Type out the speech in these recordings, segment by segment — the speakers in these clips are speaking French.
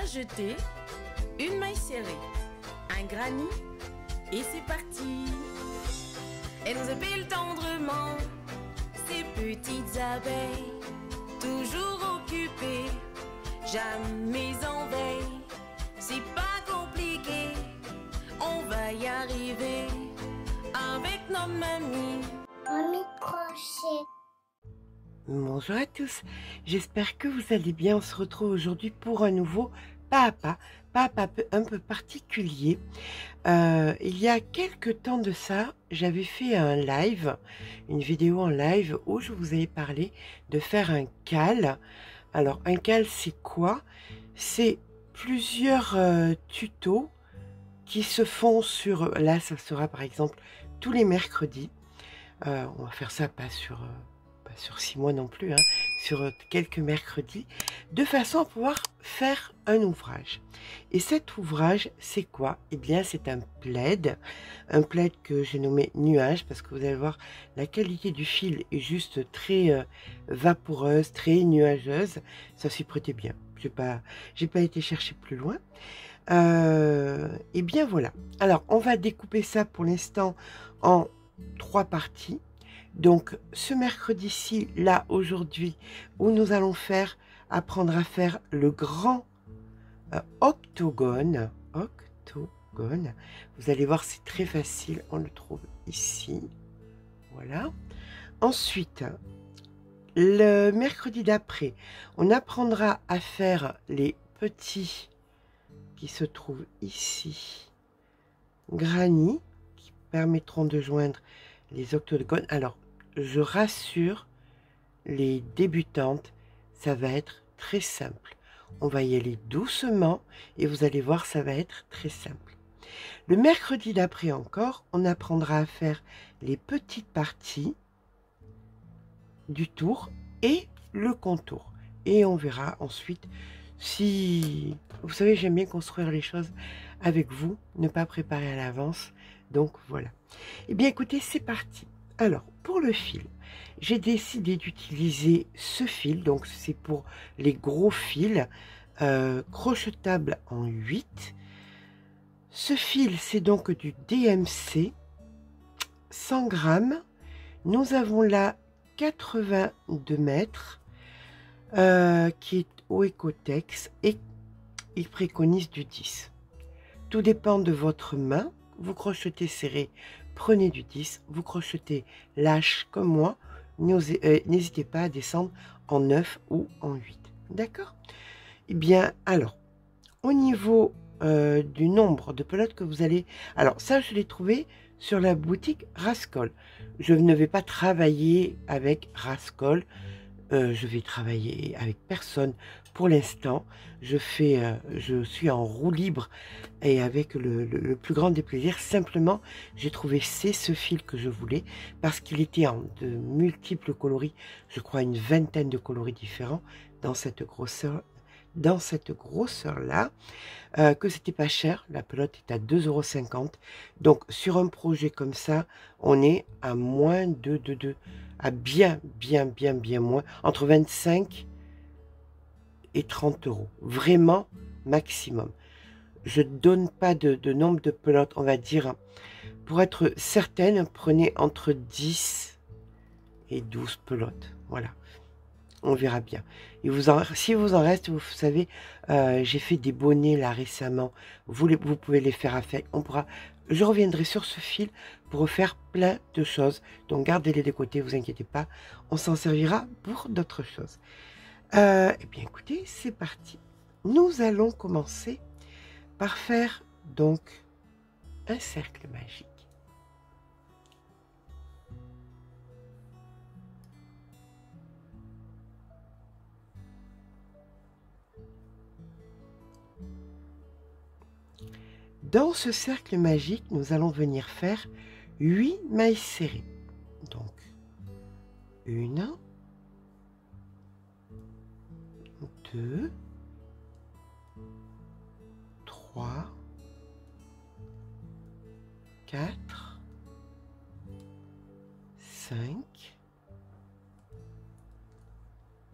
Un jeté, une maille serrée, un granit, et c'est parti. Elle nous épile tendrement, ces petites abeilles, toujours occupées, jamais en veille. C'est pas compliqué, on va y arriver, avec nos mamies. Mamie crochet. Bonjour à tous, j'espère que vous allez bien. On se retrouve aujourd'hui pour un nouveau pas à pas un peu particulier. Il y a quelques temps de ça, j'avais fait un live, une vidéo en live où je vous avais parlé de faire un cal. Alors un cal c'est quoi? C'est plusieurs tutos qui se font sur, là ça sera par exemple tous les mercredis. On va faire ça pas sur 6 mois non plus, hein, sur quelques mercredis, de façon à pouvoir faire un ouvrage. Et cet ouvrage, c'est quoi? Eh bien, c'est un plaid que j'ai nommé nuage, parce que vous allez voir, la qualité du fil est juste très vaporeuse, très nuageuse. Ça s'y prêtait bien. J'ai pas été chercher plus loin. Et bien voilà. Alors, on va découper ça pour l'instant en 3 parties. Donc ce mercredi-ci, là aujourd'hui, où nous allons apprendre à faire le grand octogone. Vous allez voir, c'est très facile, on le trouve ici. Voilà. Ensuite, le mercredi d'après, on apprendra à faire les petits qui se trouvent ici, granits, qui permettront de joindre les octogones. Alors, je rassure les débutantes, ça va être très simple. On va y aller doucement et vous allez voir, ça va être très simple. Le mercredi d'après encore, on apprendra à faire les petites parties du tour et le contour. Et on verra ensuite si... Vous savez, j'aime bien construire les choses avec vous, ne pas préparer à l'avance. Donc voilà. Eh bien écoutez, c'est parti. Alors, pour le fil, j'ai décidé d'utiliser ce fil. Donc c'est pour les gros fils, crochetable en 8. Ce fil, c'est donc du DMC, 100 grammes. Nous avons là 82 mètres, qui est au Ecotex, et il préconise du 10. Tout dépend de votre main. Vous crochetez serré, prenez du 10. Vous crochetez lâche comme moi, n'hésitez pas à descendre en 9 ou en 8. D'accord? Eh bien, alors, au niveau du nombre de pelotes que vous allez... Alors, ça, je l'ai trouvé sur la boutique Rascol. Je ne vais pas travailler avec Rascol. Je vais travailler avec personne pour l'instant. Je suis en roue libre et avec le plus grand des plaisirs. Simplement, j'ai trouvé ce fil que je voulais parce qu'il était en de multiples coloris. Je crois une vingtaine de coloris différents dans cette grosseur. Là, que c'était pas cher, la pelote est à 2,50 €. Donc sur un projet comme ça, on est à moins à bien moins, entre 25 et 30 €, vraiment maximum. Je donne pas de nombre de pelotes, on va dire, pour être certaine, prenez entre 10 et 12 pelotes, voilà. On verra bien. Et si vous en reste, vous savez, j'ai fait des bonnets là récemment. Vous pouvez les faire avec. Je reviendrai sur ce fil pour refaire plein de choses. Donc gardez-les de côté, vous inquiétez pas. On s'en servira pour d'autres choses. Eh bien écoutez, c'est parti. Nous allons commencer par faire donc un cercle magique. Dans ce cercle magique, nous allons venir faire 8 mailles serrées. Donc, 1, 2, 3, 4, 5,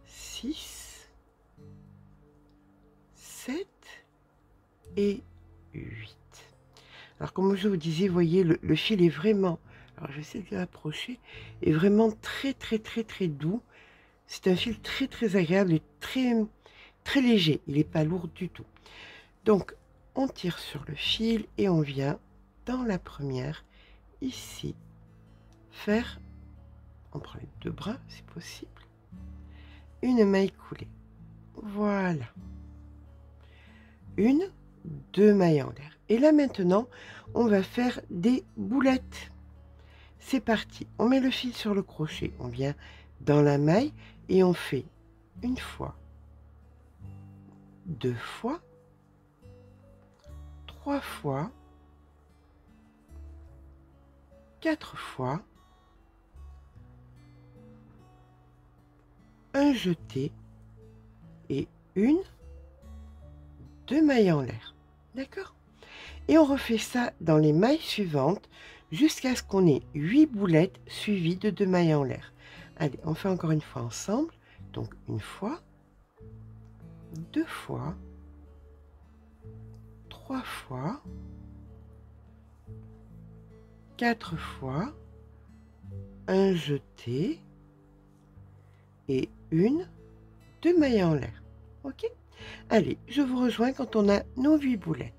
6, 7, et 8. Alors comme je vous disais, vous voyez, le fil est vraiment, alors j'essaie de l'approcher, est vraiment très doux. C'est un fil très agréable et très léger, il n'est pas lourd du tout. Donc on tire sur le fil et on vient dans la première, ici, faire, on prend les deux bras si possible, une maille coulée. Voilà. Une, deux mailles en l'air. Et là maintenant, on va faire des boulettes. C'est parti. On met le fil sur le crochet. On vient dans la maille et on fait une fois, deux fois, trois fois, quatre fois, un jeté et une, deux mailles en l'air. D'accord? Et on refait ça dans les mailles suivantes jusqu'à ce qu'on ait 8 boulettes suivies de 2 mailles en l'air. Allez, on fait encore une fois ensemble. Donc une fois, deux fois, trois fois, quatre fois, un jeté et une, deux mailles en l'air. Ok? Allez, je vous rejoins quand on a nos 8 boulettes.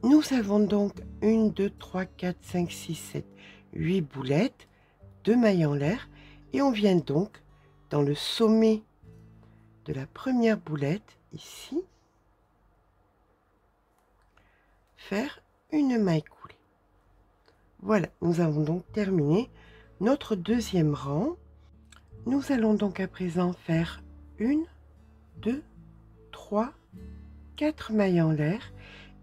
Nous avons donc 1, 2, 3, 4, 5, 6, 7, 8 boulettes, 2 mailles en l'air, et on vient donc dans le sommet de la première boulette, ici, faire une maille coulée. Voilà, nous avons donc terminé notre deuxième rang. Nous allons donc à présent faire 1, 2, 3, 4 mailles en l'air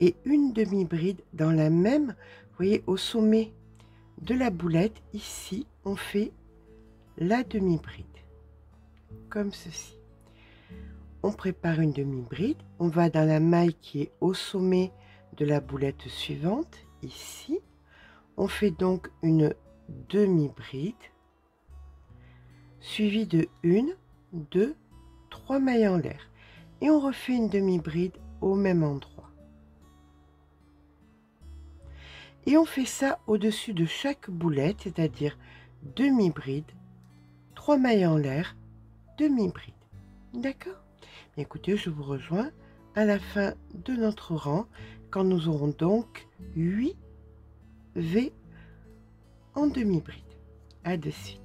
et une demi-bride dans la même, vous voyez, au sommet de la boulette, ici, on fait la demi-bride, comme ceci. On prépare une demi-bride, on va dans la maille qui est au sommet de la boulette suivante, ici. On fait donc une demi-bride, suivie de 1, 2, 3 mailles en l'air. Et on refait une demi-bride au même endroit. Et on fait ça au-dessus de chaque boulette, c'est-à-dire demi-bride, 3 mailles en l'air, demi-bride. D'accord? Écoutez, je vous rejoins à la fin de notre rang, quand nous aurons donc 8 V en demi-bride. À de suite.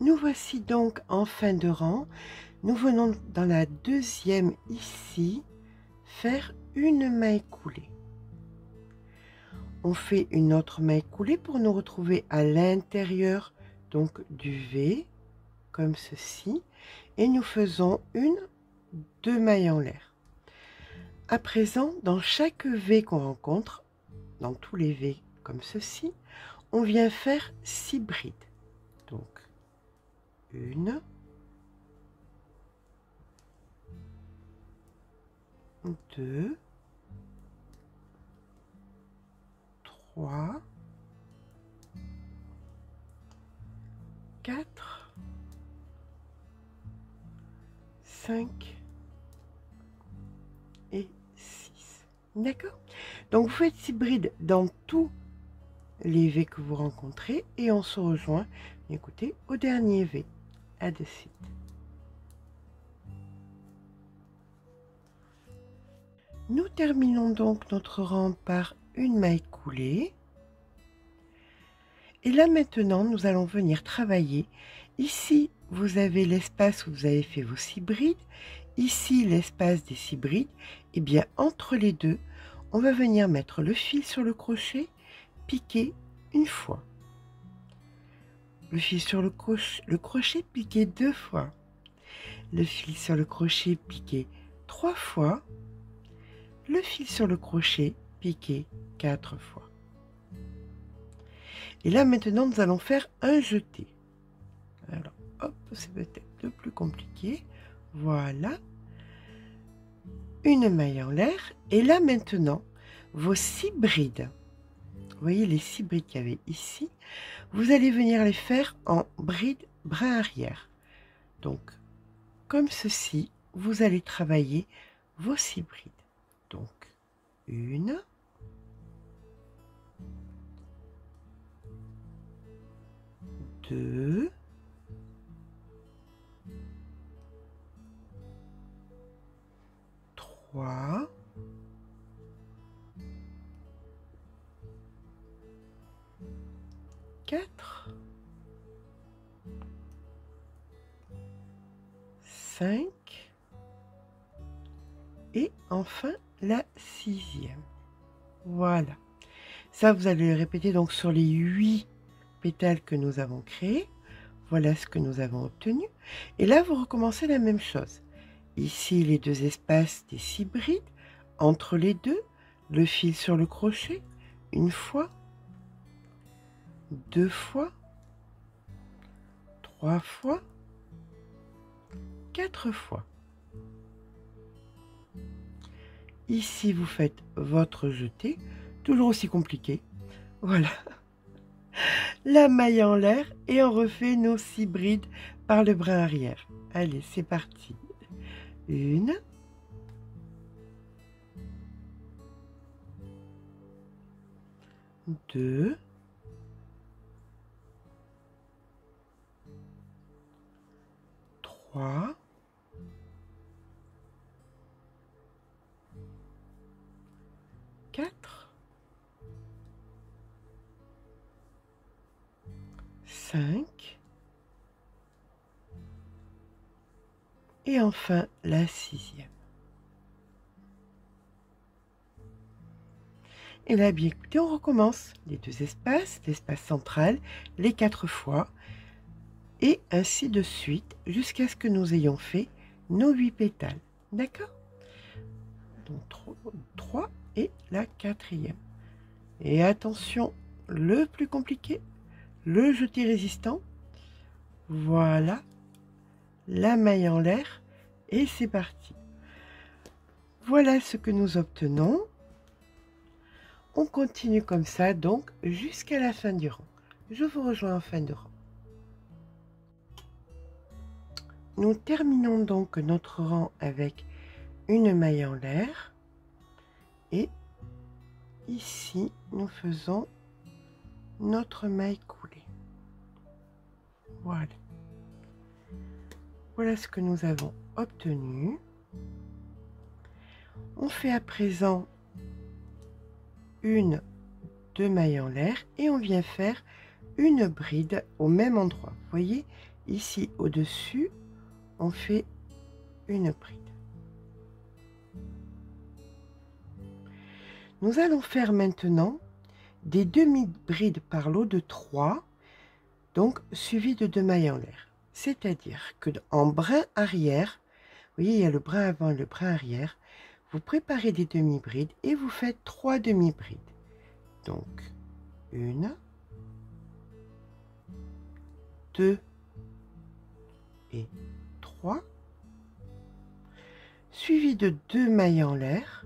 Nous voici donc en fin de rang. Nous venons dans la deuxième ici, faire une maille coulée. On fait une autre maille coulée pour nous retrouver à l'intérieur donc du V, comme ceci, et nous faisons une, deux mailles en l'air. À présent, dans chaque V qu'on rencontre, dans tous les V comme ceci, on vient faire 6 brides. Donc, une, deux, 3, 4, 5 et 6. D'accord? Donc vous faites 6 brides dans tous les V que vous rencontrez et on se rejoint, écoutez, au dernier V. À de suite. Nous terminons donc notre rang par une maille coulée. Et là maintenant, nous allons venir travailler. Ici, vous avez l'espace où vous avez fait vos 6 brides. Ici, l'espace des 6 brides. Et bien, entre les deux, on va venir mettre le fil sur le crochet, piquer une fois. Le fil sur le crochet, piquer 2 fois. Le fil sur le crochet, piquer 3 fois. Le fil sur le crochet, piquer 4 fois. Et là maintenant nous allons faire un jeté. Alors hop, c'est peut-être le plus compliqué. Voilà, une maille en l'air. Et là maintenant vos 6 brides, vous voyez les 6 brides qu'il y avait ici, vous allez venir les faire en bride brin arrière. Donc comme ceci, vous allez travailler vos 6 brides. Donc, 1, 2, 3, 4, 5 et enfin la 6e. Voilà. Ça, vous allez le répéter donc sur les 8 pétales que nous avons créés. Voilà ce que nous avons obtenu. Et là, vous recommencez la même chose. Ici, les deux espaces des 6 brides. Entre les deux, le fil sur le crochet. Une fois, 2 fois, 3 fois, 4 fois. Ici, vous faites votre jeté, toujours aussi compliqué. Voilà. La maille en l'air et on refait nos 6 brides par le brin arrière. Allez, c'est parti. 1, 2, 3, 4, 5 et enfin la 6e. Et là, bien écoutez, on recommence les deux espaces, l'espace central, les 4 fois, et ainsi de suite, jusqu'à ce que nous ayons fait nos 8 pétales. D'accord? Donc 3 et la 4e. Et attention, le plus compliqué, le jeté résistant. Voilà, la maille en l'air, et c'est parti. Voilà ce que nous obtenons. On continue comme ça, donc, jusqu'à la fin du rang. Je vous rejoins en fin de rang. Nous terminons donc notre rang avec une maille en l'air. Et ici, nous faisons notre maille coulée. Voilà. Voilà ce que nous avons obtenu. On fait à présent une, 2 mailles en l'air et on vient faire une bride au même endroit. Vous voyez, ici au-dessus, on fait une bride. Nous allons faire maintenant des demi-brides par lot de 3, donc suivies de 2 mailles en l'air. C'est-à-dire que en brin arrière, vous voyez, il y a le brin avant et le brin arrière, vous préparez des demi-brides et vous faites 3 demi-brides. Donc, 1, 2 et 3, suivi de 2 mailles en l'air.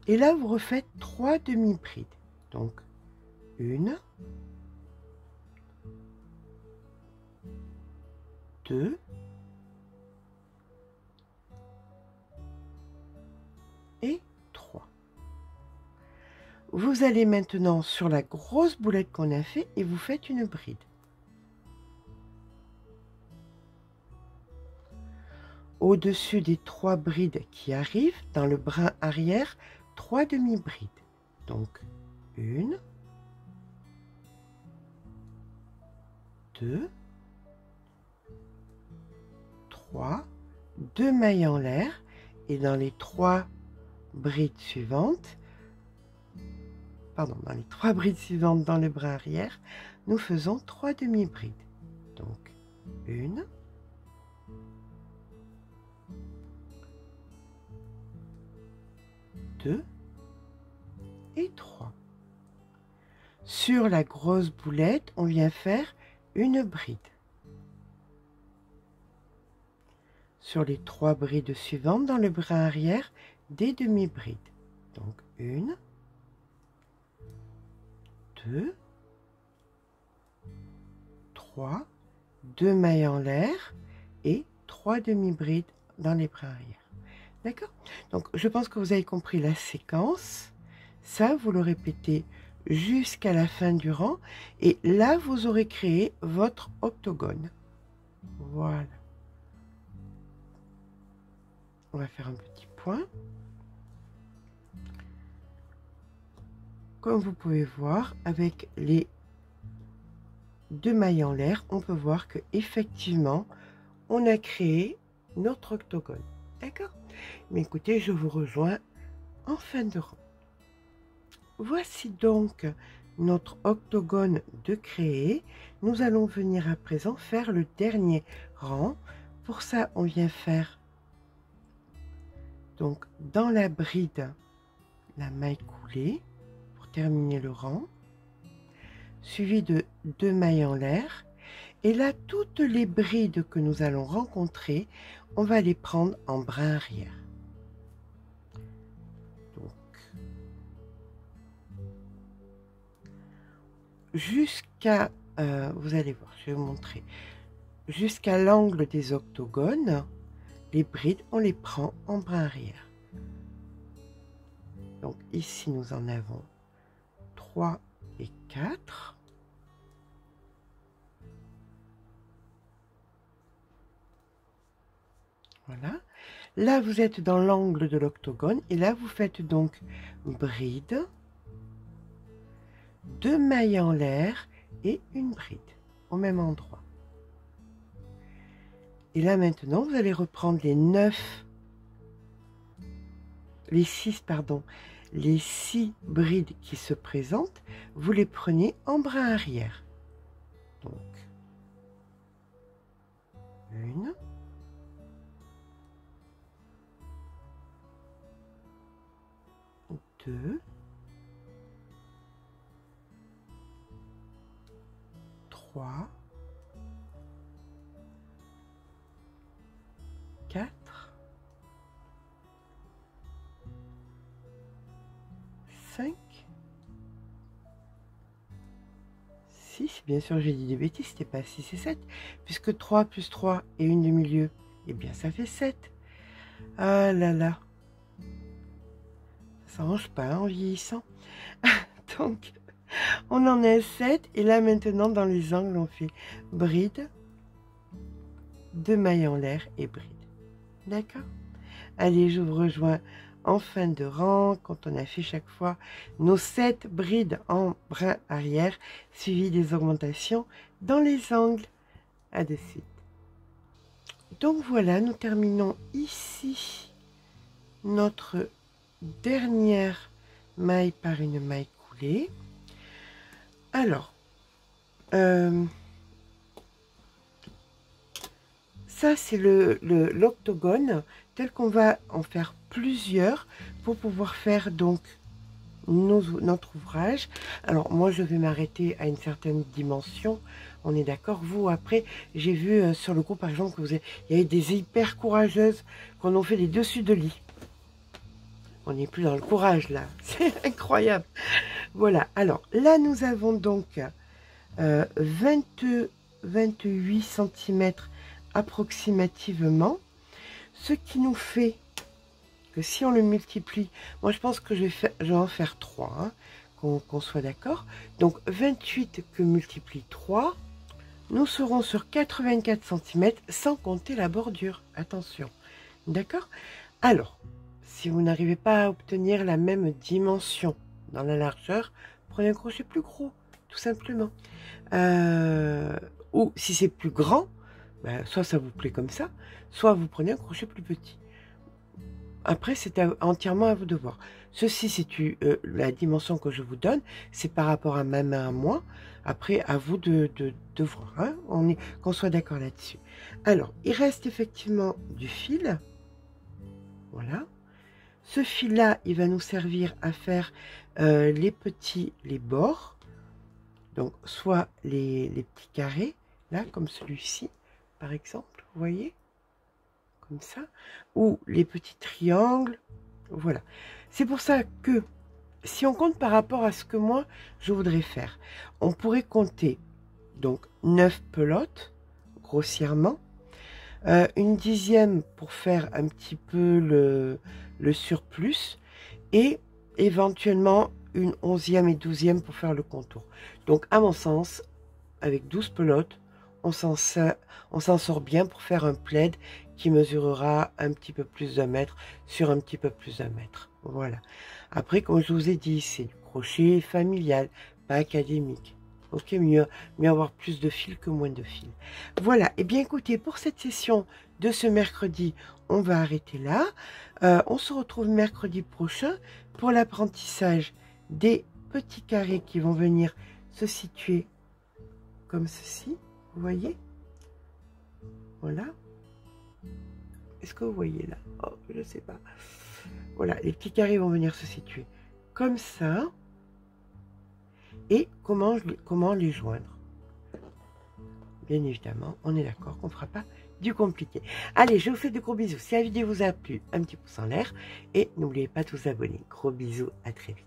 Et là, vous refaites 3 demi-brides. Donc, 1, 2, et 3. Vous allez maintenant sur la grosse boulette qu'on a fait et vous faites une bride. Au-dessus des 3 brides qui arrivent, dans le brin arrière, 3 demi-brides. Donc, 1, 2, 3, 2 mailles en l'air, et dans les 3 brides suivantes, dans les 3 brides suivantes dans le brin arrière, nous faisons 3 demi-brides. Donc, 1, 2 et 3. Sur la grosse boulette, on vient faire une bride. Sur les 3 brides suivantes dans le brin arrière, des demi-brides. Donc 1, 2, 3, 2 mailles en l'air et 3 demi-brides dans les brins arrière. D'accord? Donc, je pense que vous avez compris la séquence. Ça, vous le répétez jusqu'à la fin du rang. Et là, vous aurez créé votre octogone. Voilà. On va faire un petit point. Comme vous pouvez voir, avec les 2 mailles en l'air, on peut voir que effectivement, on a créé notre octogone. D'accord? Mais écoutez, je vous rejoins en fin de rang. Voici donc notre octogone de créer. Nous allons venir à présent faire le dernier rang. Pour ça, on vient faire donc dans la bride la maille coulée pour terminer le rang, suivi de 2 mailles en l'air. Et là, toutes les brides que nous allons rencontrer, on va les prendre en brin arrière. Donc, jusqu'à, vous allez voir, je vais vous montrer, jusqu'à l'angle des octogones, les brides, on les prend en brin arrière. Donc ici, nous en avons 3 et 4. Voilà. Là, vous êtes dans l'angle de l'octogone. Et là, vous faites donc bride, 2 mailles en l'air et une bride au même endroit. Et là, maintenant, vous allez reprendre les 6 brides qui se présentent. Vous les prenez en brin arrière. Donc, 1, 2, 3, 4, 5, 6. Bien sûr, j'ai dit des bêtises, c'était pas 6 et 7, puisque 3 plus 3 et une de milieu, eh bien, ça fait 7. Ah là là. Ça s'arrange pas hein, en vieillissant. Donc, on en est à 7. Et là, maintenant, dans les angles, on fait bride, 2 mailles en l'air et bride. D'accord? Allez, je vous rejoins en fin de rang, quand on a fait chaque fois nos 7 brides en brin arrière, suivi des augmentations dans les angles. À de suite. Donc voilà, nous terminons ici notre dernière maille par une maille coulée. Alors, ça c'est l'octogone tel qu'on va en faire plusieurs pour pouvoir faire donc notre ouvrage. Alors moi je vais m'arrêter à une certaine dimension, on est d'accord. Vous après, j'ai vu sur le groupe par exemple que il y avait des hyper courageuses qu'on a fait des dessus de lit. On n'est plus dans le courage là, c'est incroyable. Voilà, alors là nous avons donc 28 cm approximativement, ce qui nous fait que si on le multiplie, moi je pense que je vais en faire 3, hein, qu'on soit d'accord. Donc 28 que multiplie 3, nous serons sur 84 cm sans compter la bordure, attention, d'accord. Alors, si vous n'arrivez pas à obtenir la même dimension dans la largeur, prenez un crochet plus gros, tout simplement. Ou si c'est plus grand, ben, soit ça vous plaît comme ça, soit vous prenez un crochet plus petit. Après, c'est entièrement à vous de voir. Ceci, c'est la dimension que je vous donne, c'est par rapport à ma main à moi. Après, à vous de voir, hein, qu'on soit d'accord là-dessus. Alors, il reste effectivement du fil. Voilà. Ce fil-là, il va nous servir à faire les bords. Donc, soit les petits carrés, là, comme celui-ci, par exemple, vous voyez, comme ça, ou les petits triangles, voilà. C'est pour ça que, si on compte par rapport à ce que moi, je voudrais faire, on pourrait compter, donc, 9 pelotes, grossièrement, une 10e pour faire un petit peu le surplus et éventuellement une 11e et 12e pour faire le contour. Donc à mon sens, avec 12 pelotes, on s'en sort bien pour faire un plaid qui mesurera un petit peu plus d'1 mètre sur un petit peu plus d'1 mètre. Voilà. Après, comme je vous ai dit, c'est du crochet familial, pas académique. Ok, mieux avoir plus de fil que moins de fil. Voilà. Et bien écoutez, pour cette session de ce mercredi, on va arrêter là. On se retrouve mercredi prochain pour l'apprentissage des petits carrés qui vont venir se situer comme ceci. Vous voyez? Voilà. Est-ce que vous voyez là? Oh, je ne sais pas. Voilà, les petits carrés vont venir se situer comme ça. Et comment les joindre? Bien évidemment, on est d'accord qu'on ne fera pas du compliqué. Allez, je vous fais de gros bisous. Si la vidéo vous a plu, un petit pouce en l'air. Et n'oubliez pas de vous abonner. Gros bisous, à très vite.